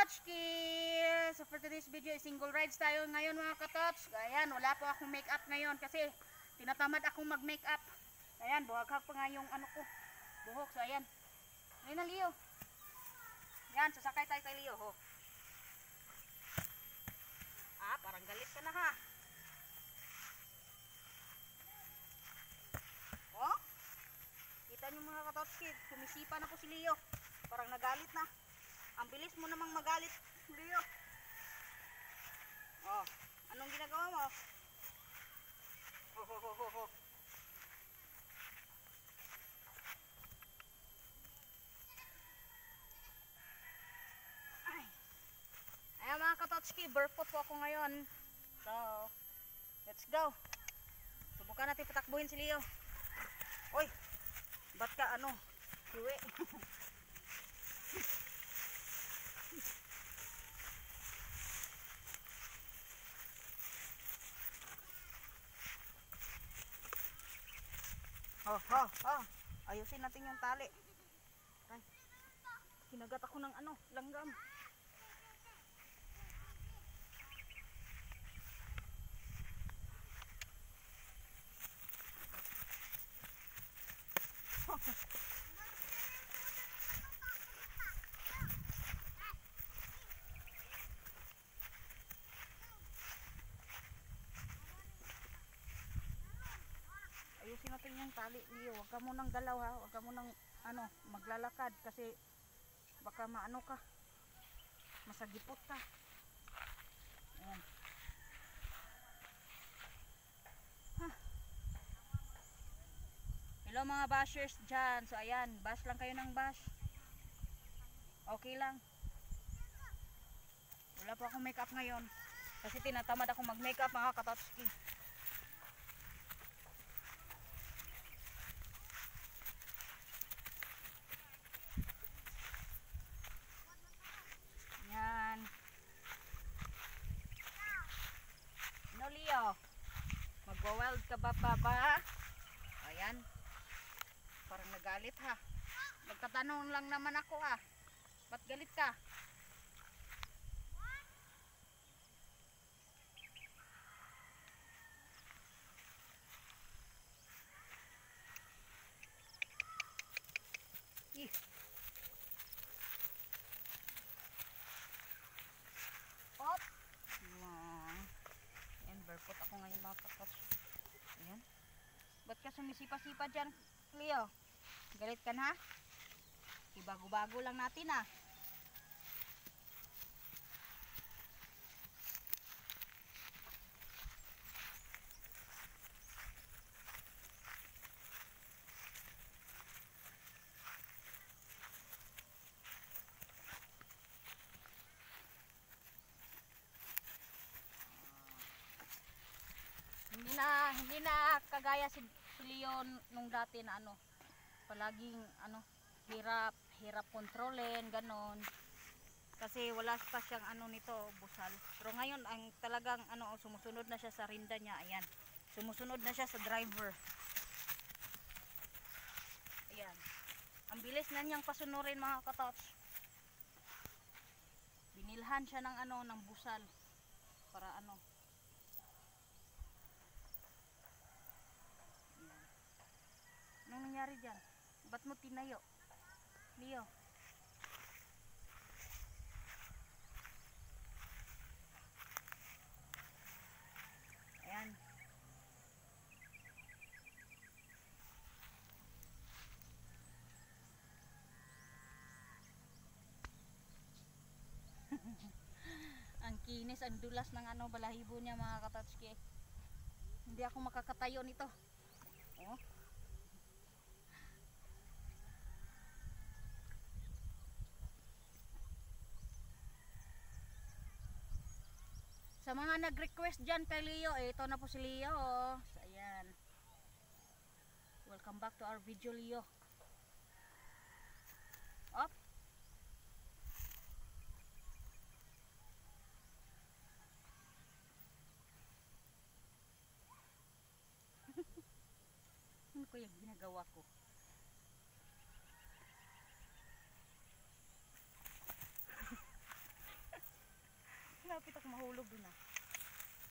Katotski! So for today's video, single rides tayo ngayon mga katots. Ayan, wala po akong makeup ngayon kasi tinatamad akong mag-makeup. Ayan, buhaghag pa nga yung ano ko, buhok. So ayan. Ngayon na Leo. Ayan, sasakay tayo kay Leo. Ho. Parang galit ka na ha. Oh? Kita nyo mga katotski, sumisipa na po si Leo. Parang nagalit na. Ang bilis mo namang magalit, Leo. Oh, anong ginagawa mo? Ho. Ayan mga katotski, barefoot po ako ngayon. So, let's go. Subukan natin patakbuhin si Leo. Oy, ba't ka ano? Kiwi. Ayusin natin yung tali. Ay, kinagat ako ng ano, langgam. Ayusin natin yung tali, Leo. Huwag ka munang galaw ha. Huwag ka munang ano, maglalakad kasi baka maano ka. Masagipot ka. Ayan. Hello mga bashers dyan. So ayan, bash lang kayo ng bash. Okay lang. Wala pa akong makeup ngayon. Kasi tinatamad akong mag-makeup mga katotski. Yan. No Leo. Magwa-wild ka ba ba? Ayan. Parang nagalit ha. Nagtatanong lang naman ako ha. Ba't galit ka? Op! Ayan, barefoot ako ngayon mga katos. Ayan. Ba't ka sumisipa-sipa dyan, Leo? Galit ka na? Ibago-bago lang natin ah. Hindi na kagaya si Leon nung dati na ano, palaging ano, hirap kontrolin, ganon. Kasi wala pa siyang ano nito, busal. Pero ngayon ang talagang ano, sumusunod na siya sa rinda niya, ayan. Sumusunod na siya sa driver. Ayan. Ang bilis na niyang pasunurin mga katots. Binilhan siya ng ano, ng busal para ano. Anong nangyari dyan? Ba't mo tinayo? Leo. Ayan. Ang kinis, ang dulas ng ano, balahibo niya mga katotski. Hindi ako makakatayo nito. Oh. Sa mga nag-request dyan kay Leo, ito na po si Leo. So, ayan. Welcome back to our video, Leo. Op. Ano ko yung ginagawa ko? natutulog din ah.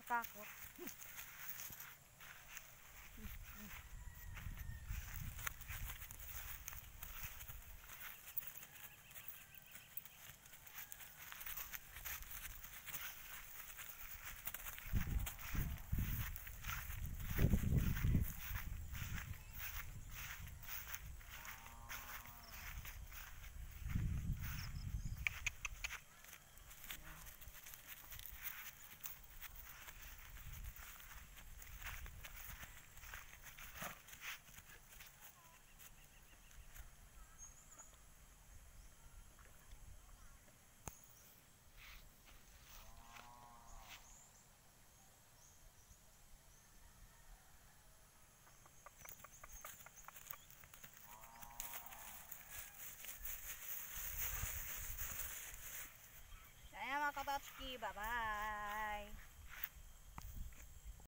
Natakot. Ayan mga katatski, bye-bye!